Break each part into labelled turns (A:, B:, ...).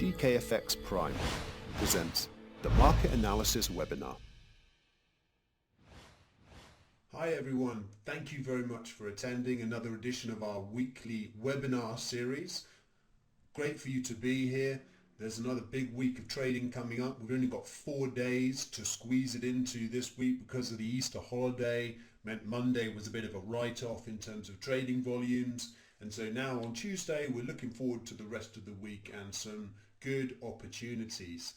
A: GKFXPrime presents the Market Analysis Webinar.
B: Hi everyone, thank you very much for attending another edition of our weekly webinar series. Great for you to be here. There's another big week of trading coming up. We've only got 4 days to squeeze it into this week because of the Easter holiday. Meant Monday was a bit of a write-off in terms of trading volumes. And so now on Tuesday, we're looking forward to the rest of the week and some good opportunities.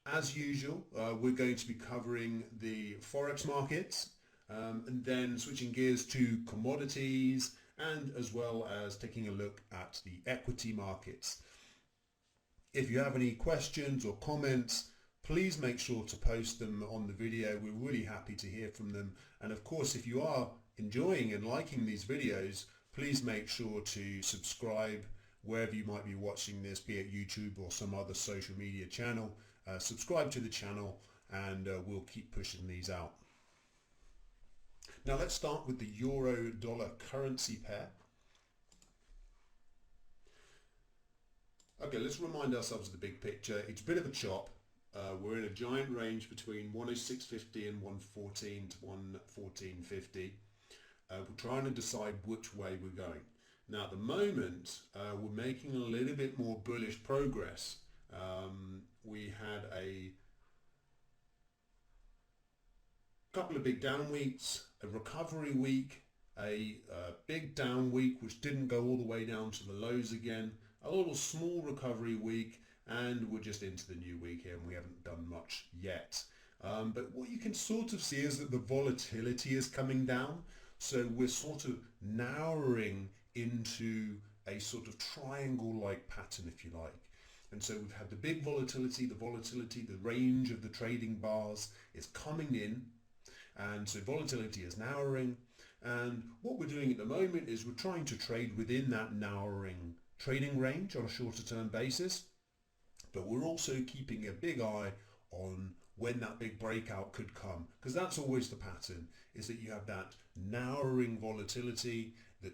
B: As usual, we're going to be covering the Forex markets and then switching gears to commodities and as well as taking a look at the equity markets. If you have any questions or comments, please make sure to post them on the video. We're really happy to hear from them. And of course, if you are enjoying and liking these videos, please make sure to subscribe wherever you might be watching this, be it YouTube or some other social media channel. Subscribe to the channel and we'll keep pushing these out. Now let's start with the euro-dollar currency pair. Okay, let's remind ourselves of the big picture. It's a bit of a chop. We're in a giant range between 106.50 and 114 to 114.50. We're trying to decide which way we're going. Now at the moment, we're making a little bit more bullish progress. We had a couple of big down weeks, a recovery week, a big down week which didn't go all the way down to the lows again, a little small recovery week, and we're just into the new week here and we haven't done much yet. But what you can sort of see is that the volatility is coming down. So we're sort of narrowing into a sort of triangle-like pattern, if you like. And so we've had the big volatility, the range of the trading bars is coming in. And so volatility is narrowing. And what we're doing at the moment is we're trying to trade within that narrowing trading range on a shorter term basis. But we're also keeping a big eye on when that big breakout could come, because that's always the pattern, is that you have that narrowing volatility that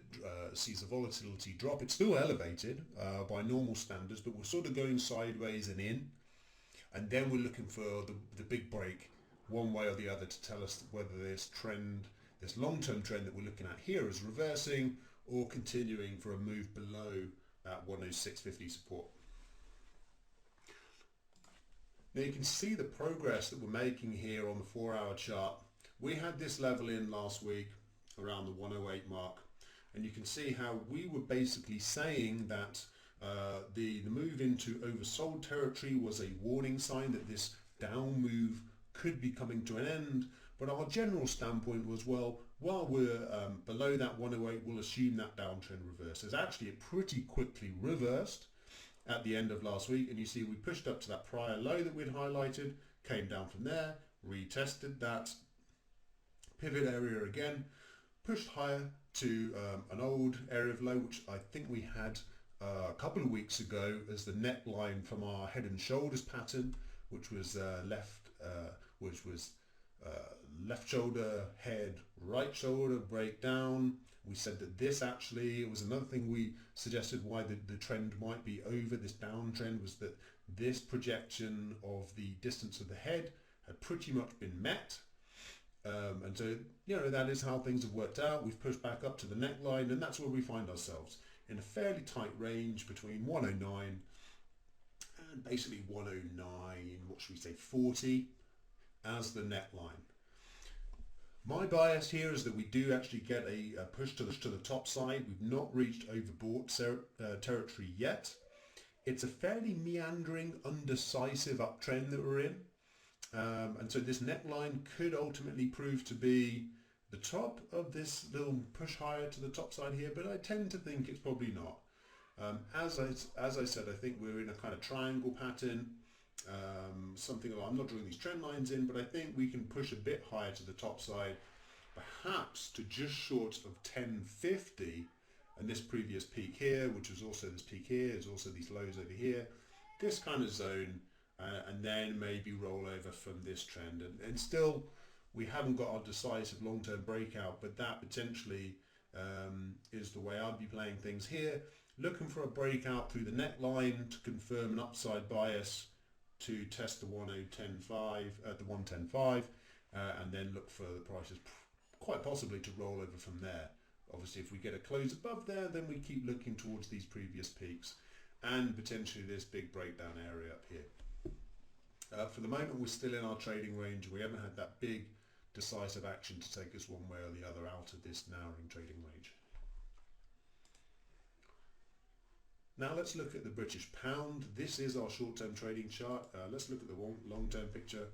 B: sees the volatility drop. It's still elevated by normal standards, but we're sort of going sideways and in, and then we're looking for the big break one way or the other to tell us whether this trend, this long-term trend that we're looking at here, is reversing or continuing for a move below that 106.50 support. Now you can see the progress that we're making here on the 4-hour chart. We had this level in last week around the 108 mark, and you can see how we were basically saying that the move into oversold territory was a warning sign that this down move could be coming to an end. But our general standpoint was, well, while we're below that 108, we'll assume that downtrend reverses. Actually, it pretty quickly reversed at the end of last week, and you see we pushed up to that prior low that we'd highlighted, came down from there, retested that pivot area again, pushed higher to an old area of low which I think we had a couple of weeks ago as the neckline from our head and shoulders pattern, which was left shoulder, head, right shoulder, breakdown. We said that this actually, it was another thing we suggested why the trend might be over, this downtrend, was that this projection of the distance of the head had pretty much been met. And so, you know, that is how things have worked out. We've pushed back up to the neckline, and that's where we find ourselves, in a fairly tight range between 109 and basically 109, what should we say, 40 as the neckline. My bias here is that we do actually get a push to the top side. We've not reached overbought territory yet. It's a fairly meandering, undecisive uptrend that we're in. And so this neckline could ultimately prove to be the top of this little push higher to the top side here, but I tend to think it's probably not. As I said, I think we're in a kind of triangle pattern. I'm not drawing these trend lines in, but I think we can push a bit higher to the top side, perhaps to just short of 1050, and this previous peak here, which was also this peak here, is also these lows over here, this kind of zone, and then maybe roll over from this trend. And still, we haven't got our decisive long-term breakout, but that potentially is the way I'd be playing things here. Looking for a breakout through the neckline to confirm an upside bias to test the 110.5, and then look for the prices quite possibly to roll over from there. Obviously, if we get a close above there, then we keep looking towards these previous peaks and potentially this big breakdown area up here. For the moment, we're still in our trading range. We haven't had that big decisive action to take us one way or the other out of this narrowing trading range. Now let's look at the British pound. This is our short-term trading chart. Let's look at the long-term picture.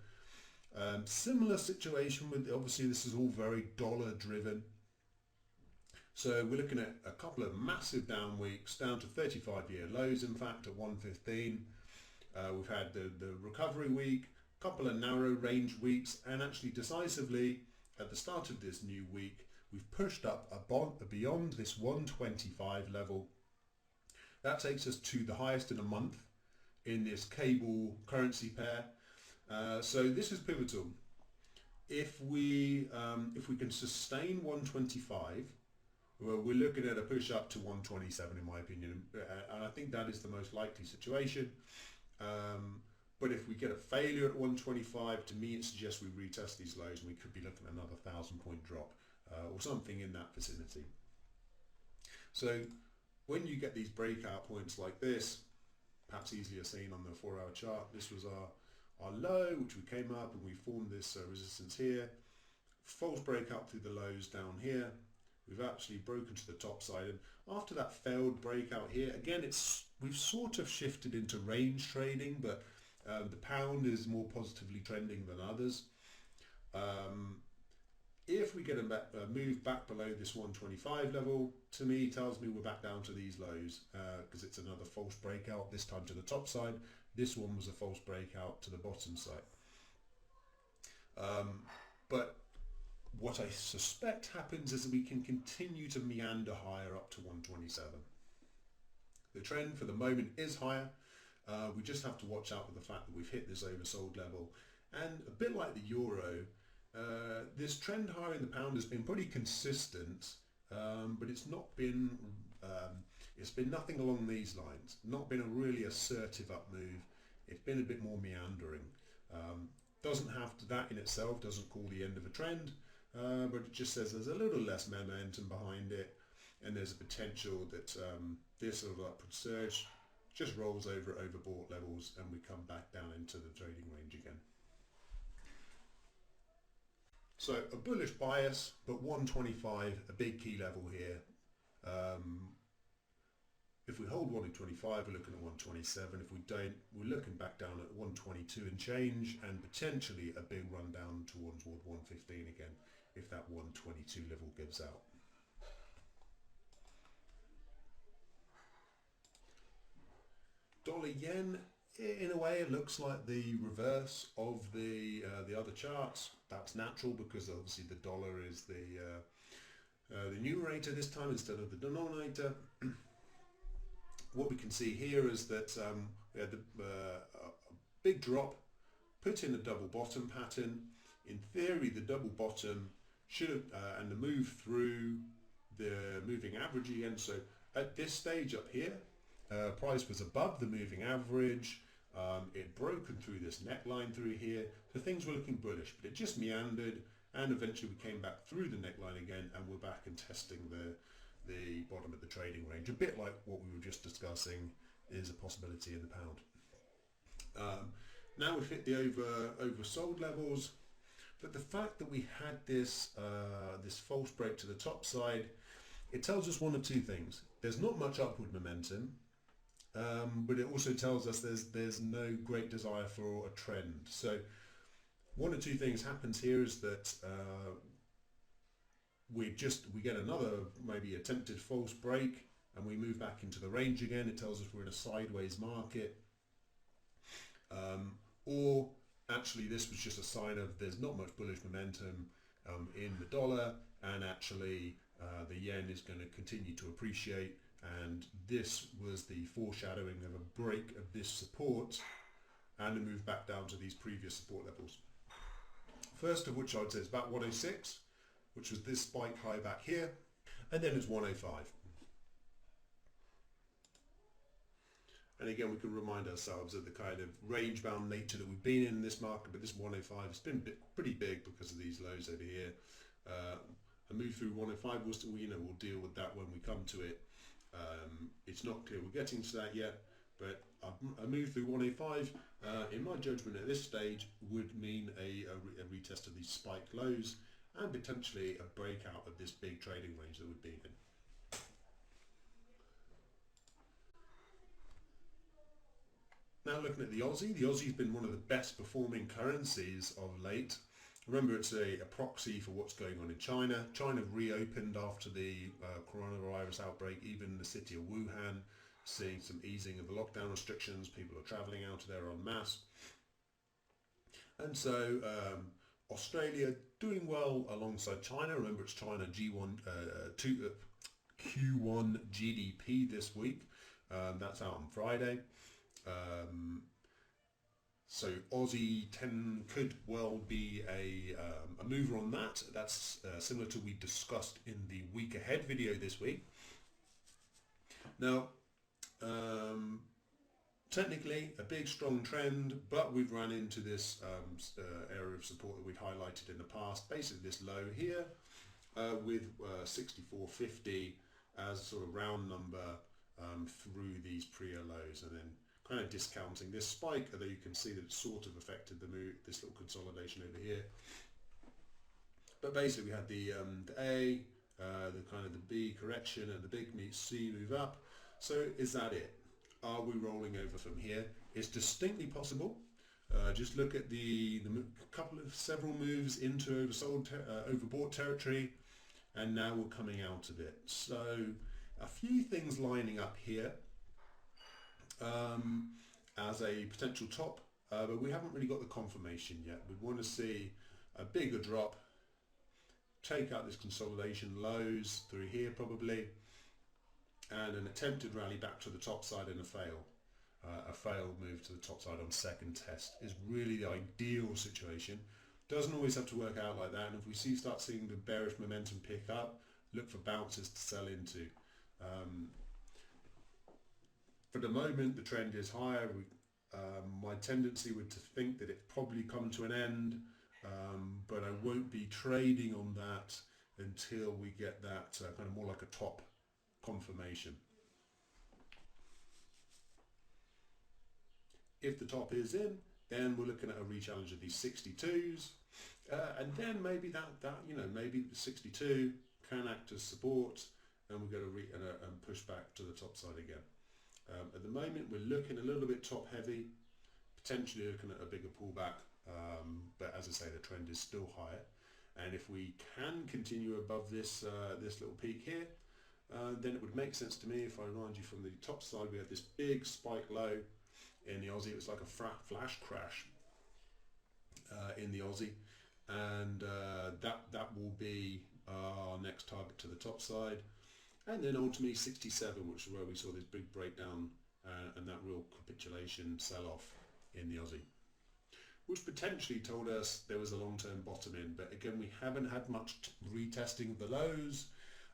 B: Similar situation with, obviously this is all very dollar driven. So we're looking at a couple of massive down weeks, down to 35-year lows in fact at 115. We've had the recovery week, a couple of narrow range weeks, and actually decisively at the start of this new week we've pushed up beyond this 125 level. That takes us to the highest in a month in this cable currency pair. So this is pivotal. If we can sustain 125, well, we're looking at a push up to 127 in my opinion, and I think that is the most likely situation. But if we get a failure at 125, to me it suggests we retest these lows and we could be looking at another 1,000-point drop or something in that vicinity. So when you get these breakout points like this, perhaps easier seen on the 4-hour chart, this was our low, which we came up and we formed this resistance here, false breakout through the lows down here. We've actually broken to the top side, and after that failed breakout here, again we've sort of shifted into range trading, but the pound is more positively trending than others. If we get a move back below this 125 level, to me tells me we're back down to these lows, because it's another false breakout, this time to the top side. This one was a false breakout to the bottom side. But what I suspect happens is that we can continue to meander higher up to 127. The trend for the moment is higher. We just have to watch out with the fact that we've hit this oversold level, and a bit like the euro, this trend higher in the pound has been pretty consistent, but it's been nothing along these lines, not been a really assertive up move. It's been a bit more meandering. Doesn't have to, that in itself doesn't call the end of a trend, but it just says there's a little less momentum behind it, and there's a potential that this sort of upward surge just rolls over overbought levels and we come back down into the trading range again. So a bullish bias, but 125, a big key level here. If we hold 125, we're looking at 127. If we don't, we're looking back down at 122 and change, and potentially a big run down towards 115 again, if that 122 level gives out. Dollar yen, in a way it looks like the reverse of the other charts. That's natural because obviously the dollar is the numerator this time instead of the denominator. What we can see here is that we had a big drop, put in a double bottom pattern. In theory the double bottom should have, and the move through the moving average again. So at this stage up here, price was above the moving average. It broken through this neckline through here, so things were looking bullish, but it just meandered, and eventually we came back through the neckline again, and we're back and testing the bottom of the trading range, a bit like what we were just discussing is a possibility in the pound. Now we've hit the oversold levels, but the fact that we had this this false break to the top side, it tells us one of two things. There's not much upward momentum, but it also tells us there's no great desire for a trend. So one of two things happens here is that we get another maybe attempted false break and we move back into the range again. It tells us we're in a sideways market, or actually this was just a sign of there's not much bullish momentum in the dollar, and actually the yen is going to continue to appreciate, and this was the foreshadowing of a break of this support and a move back down to these previous support levels. First of which I would say is about 106, which was this spike high back here. and then it's 105. And again, we can remind ourselves of the kind of range-bound nature that we've been in this market, but this 105 has been pretty big because of these lows over here. A move through 105, we'll deal with that when we come to it. It's not clear we're getting to that yet, but a move through 105, in my judgment at this stage, would mean a retest of these spike lows and potentially a breakout of this big trading range that we've been in. Now looking at the Aussie's been one of the best performing currencies of late. Remember, it's a proxy for what's going on in China. China reopened after the coronavirus outbreak, even the city of Wuhan, seeing some easing of the lockdown restrictions. People are travelling out of there en masse. And so Australia doing well alongside China. Remember, it's China Q1 GDP this week. That's out on Friday. So Aussie 10 could well be a mover on that. That's similar to we discussed in the week ahead video this week. Now, technically a big strong trend, but we've run into this area of support that we'd highlighted in the past, basically this low here with 64.50 as a sort of round number through these pre-year lows, and then kind of discounting this spike, although you can see that it sort of affected the move, this little consolidation over here. But basically we had the A, the kind of the B correction, and the big C move up. So is that it? Are we rolling over from here? It's distinctly possible. Just look at the several moves into overbought territory, and now we're coming out of it. So a few things lining up here as a potential top, but we haven't really got the confirmation yet. We want to see a bigger drop, take out this consolidation lows through here probably, and an attempted rally back to the top side and a failed move to the top side on second test is really the ideal situation. Doesn't always have to work out like that, and if we start seeing the bearish momentum pick up, look for bounces to sell into. For the moment, the trend is higher. My tendency would to think that it's probably come to an end, but I won't be trading on that until we get that kind of more like a top confirmation. If the top is in, then we're looking at a re-challenge of these 62s, and then maybe maybe the 62 can act as support, and we're going to push back to the top side again. At the moment, we're looking a little bit top heavy, potentially looking at a bigger pullback, but as I say, the trend is still higher, and if we can continue above this this little peak here, then it would make sense to me. If I remind you, from the top side we had this big spike low in the Aussie. It was like a flash crash in the Aussie, and that will be our next target to the top side. And then ultimately 67, which is where we saw this big breakdown and that real capitulation sell-off in the Aussie, which potentially told us there was a long-term bottom in. But again, we haven't had much retesting of the lows.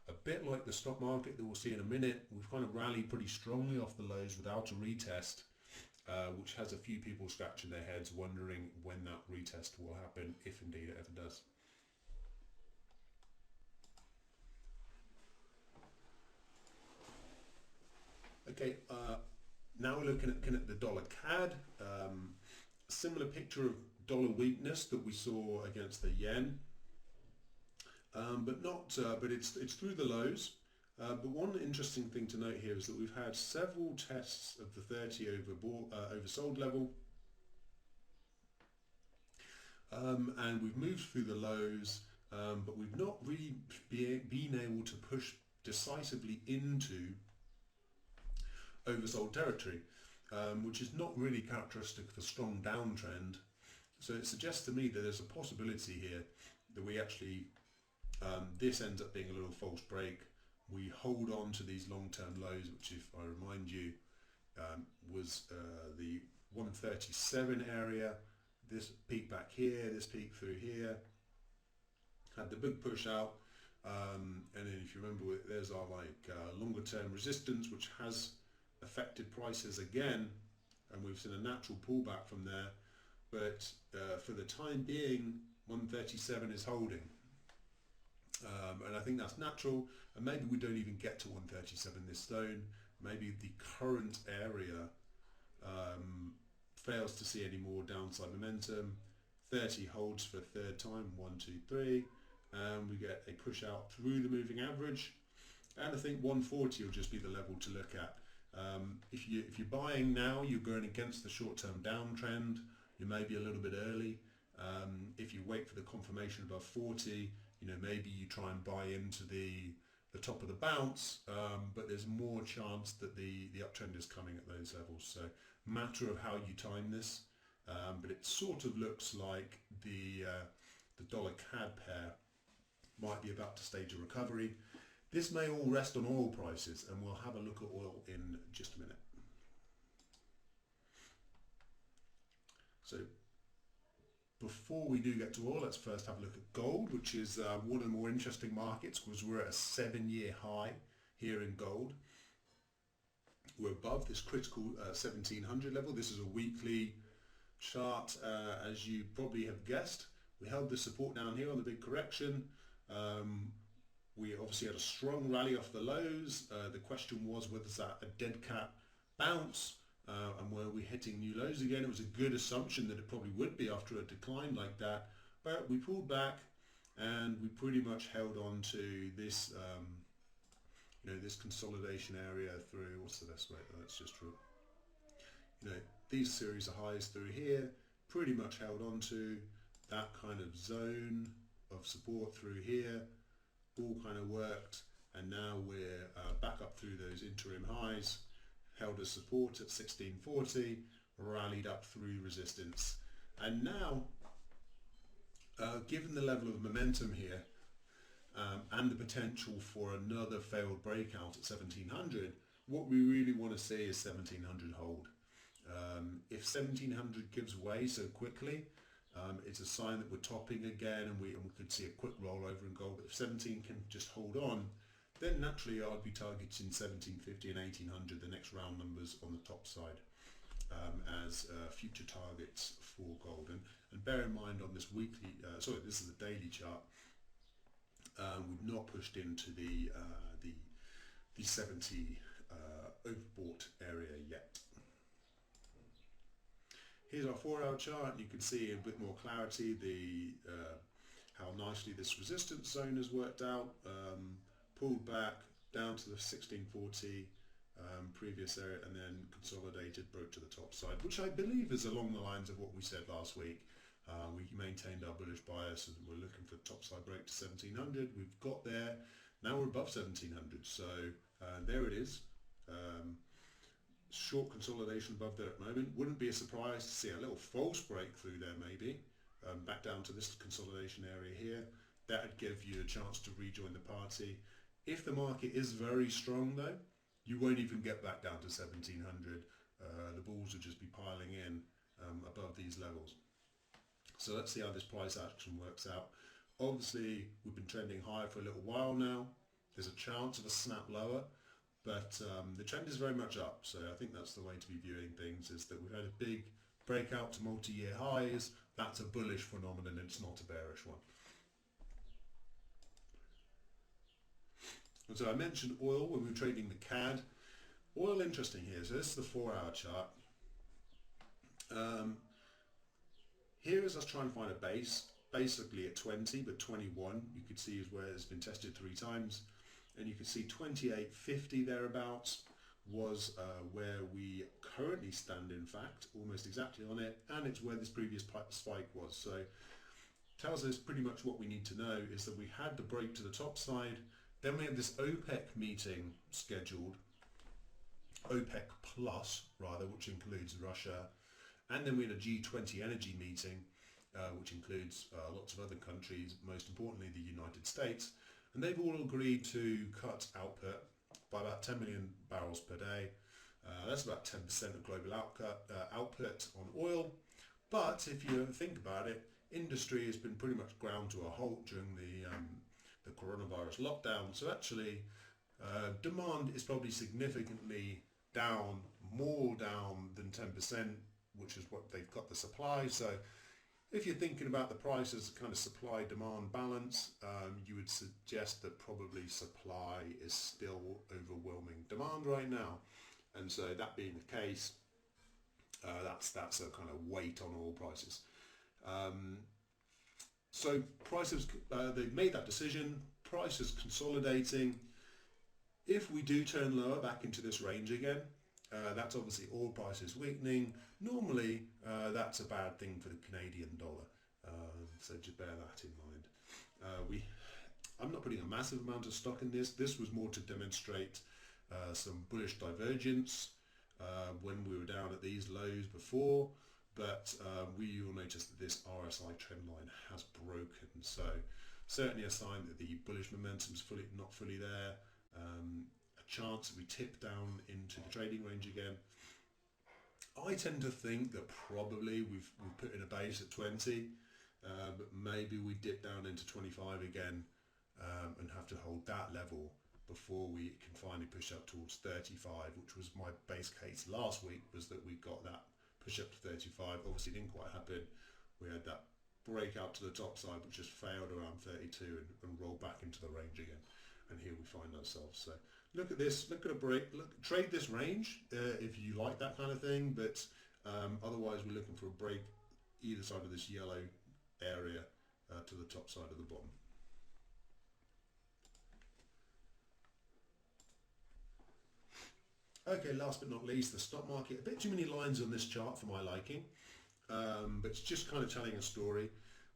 B: A bit like the stock market that we'll see in a minute, we've kind of rallied pretty strongly off the lows without a retest, which has a few people scratching their heads wondering when that retest will happen, if indeed it ever does. Okay, now we're looking at the dollar CAD. Similar picture of dollar weakness that we saw against the yen, but it's through the lows. But one interesting thing to note here is that we've had several tests of the 30 oversold level, and we've moved through the lows, but we've not really been able to push decisively into oversold territory, which is not really characteristic of a strong downtrend. So it suggests to me that there's a possibility here that we actually, this ends up being a little false break. We hold on to these long-term lows, which, if I remind you, was the 137 area, this peak back here, this peak through here, had the big push out, And then if you remember, there's our longer term resistance, which has affected prices again, and we've seen a natural pullback from there. But for the time being, 137 is holding. And I think that's natural, and maybe we don't even get to 137 this zone. Maybe the current area fails to see any more downside momentum. 30 holds for a third time, 1, 2, 3, and we get a push out through the moving average, and I think 140 will just be the level to look at. If you're buying now, you're going against the short-term downtrend. You may be a little bit early. If you wait for the confirmation above 40, maybe you try and buy into the top of the bounce, but there's more chance that the uptrend is coming at those levels. So matter of how you time this, but it sort of looks like the dollar CAD pair might be about to stage a recovery. This may all rest on oil prices, and we'll have a look at oil in just a minute. So before we do get to oil, let's first have a look at gold, which is one of the more interesting markets, because we're at a 7-year high here in gold. We're above this critical 1700 level. This is a weekly chart, as you probably have guessed. We held the support down here on the big correction. We obviously had a strong rally off the lows. The question was, whether that a dead cat bounce, and were we hitting new lows again? It was a good assumption that it probably would be after a decline like that, but we pulled back and we pretty much held on to this this consolidation area through, what's the best way? Let's just draw. These series of highs through here, pretty much held on to that kind of zone of support through here, all kind of worked, and now we're back up through those interim highs, held as support at 1640, rallied up through resistance, and now given the level of momentum here and the potential for another failed breakout at 1700, what we really want to see is 1700 hold. If 1700 gives way so quickly, it's a sign that we're topping again, and we could see a quick rollover in gold. But if 17 can just hold on, then naturally I'd be targeting 1750 and 1800, the next round numbers on the top side, as future targets for gold. And bear in mind, on this weekly, this is a daily chart, we've not pushed into the 70 overbought area yet. Here's our 4-hour chart, and you can see in a bit more clarity how nicely this resistance zone has worked out. Pulled back down to the 1640 previous area, and then consolidated, broke to the top side, which I believe is along the lines of what we said last week. We maintained our bullish bias, and we're looking for the top side break to 1700. We've got there. Now we're above 1700, so there it is. Short consolidation above there at the moment. Wouldn't be a surprise to see a little false breakthrough there, maybe back down to this consolidation area here. That would give you a chance to rejoin the party. If the market is very strong though, you won't even get back down to 1700. The bulls will just be piling in above these levels. So let's see how this price action works out. Obviously we've been trending higher for a little while now. There's a chance of a snap lower, but the trend is very much up. So I think that's the way to be viewing things, is that we've had a big breakout to multi-year highs. That's a bullish phenomenon, it's not a bearish one. And so I mentioned oil when we were trading the CAD. Oil, interesting here. So this is the 4-hour chart. Here is us trying to find a base, basically at 20, but 21 you could see is where it's been tested 3 times. And you can see 28.50 thereabouts was where we currently stand, in fact, almost exactly on it, and it's where this previous spike was. So tells us pretty much what we need to know is that we had the break to the top side, then we had this OPEC meeting scheduled, OPEC plus rather, which includes Russia, and then we had a G20 energy meeting, which includes lots of other countries, most importantly the United States. And they've all agreed to cut output by about 10 million barrels per day. That's about 10% of global output on oil. But if you think about it, industry has been pretty much ground to a halt during the the coronavirus lockdown. So actually, demand is probably significantly down, more down than 10%, which is what they've got the supply. So if you're thinking about the price as a kind of supply-demand balance, you would suggest that probably supply is still overwhelming demand right now. And so that being the case, that's a kind of weight on oil prices. So prices, they've made that decision, prices consolidating. If we do turn lower back into this range again, that's obviously oil prices weakening. Normally, that's a bad thing for the Canadian dollar. So just bear that in mind. I'm not putting a massive amount of stock in this. This was more to demonstrate some bullish divergence when we were down at these lows before. But we will notice that this RSI trend line has broken. So certainly a sign that the bullish momentum is not fully there. A chance that we tip down into the trading range again. I tend to think that probably we've put in a base at 20, but maybe we dip down into 25 again and have to hold that level before we can finally push up towards 35, which was my base case last week, was that we got that push up to 35. Obviously didn't quite happen. We had that breakout to the top side, which just failed around 32 and rolled back into the range again. And here we find ourselves. So look at this, look at a break, trade this range if you like that kind of thing, but otherwise we're looking for a break either side of this yellow area to the top side of the bottom. Okay, last but not least, the stock market. A bit too many lines on this chart for my liking, but it's just kind of telling a story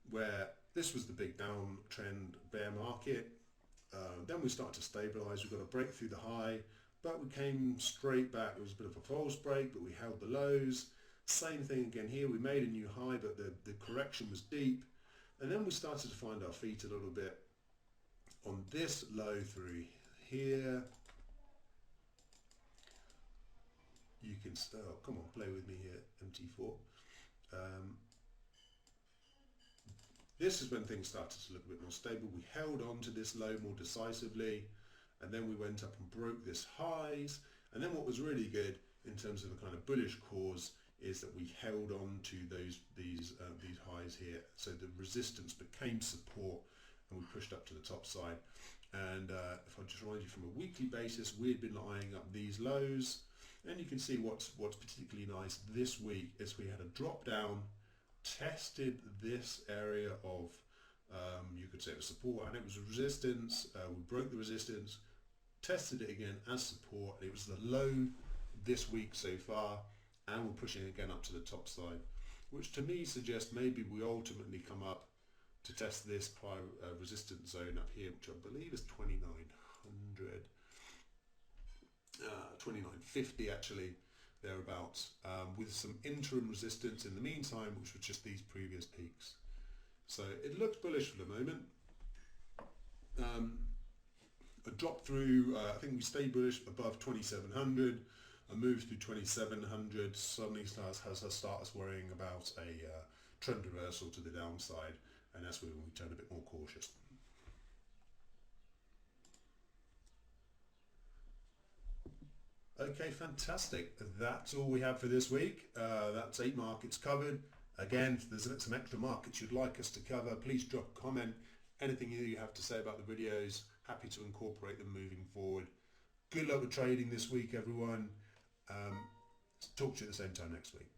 B: where this was the big downtrend bear market. Then we started to stabilize. We got a break through the high, but we came straight back. It was a bit of a false break, but we held the lows. Same thing again here. We made a new high, but the correction was deep. And then we started to find our feet a little bit on this low through here. You can still, come on, play with me here, MT4. This is when things started to look a bit more stable. We held on to this low more decisively, and then we went up and broke this highs. And then what was really good in terms of a kind of bullish cause is that we held on to these highs here. So the resistance became support, and we pushed up to the top side. And if I just remind you, from a weekly basis, we had been eyeing up these lows. And you can see what's particularly nice this week is we had a drop down, tested this area of, you could say, the support, and it was a resistance. We broke the resistance, tested it again as support, and it was the low this week so far, and we're pushing again up to the top side, which to me suggests maybe we ultimately come up to test this prior resistance zone up here, which I believe is 2900. 2950 actually, thereabouts, with some interim resistance in the meantime, which was just these previous peaks. So it looks bullish for the moment. A drop through, I think we stayed bullish above 2700, a move through 2700 suddenly has us worrying about a trend reversal to the downside, and that's when we turn a bit more cautious. Okay, fantastic. That's all we have for this week. That's 8 markets covered. Again, if there's some extra markets you'd like us to cover, please drop a comment. Anything you have to say about the videos, happy to incorporate them moving forward. Good luck with trading this week, everyone. Talk to you at the same time next week.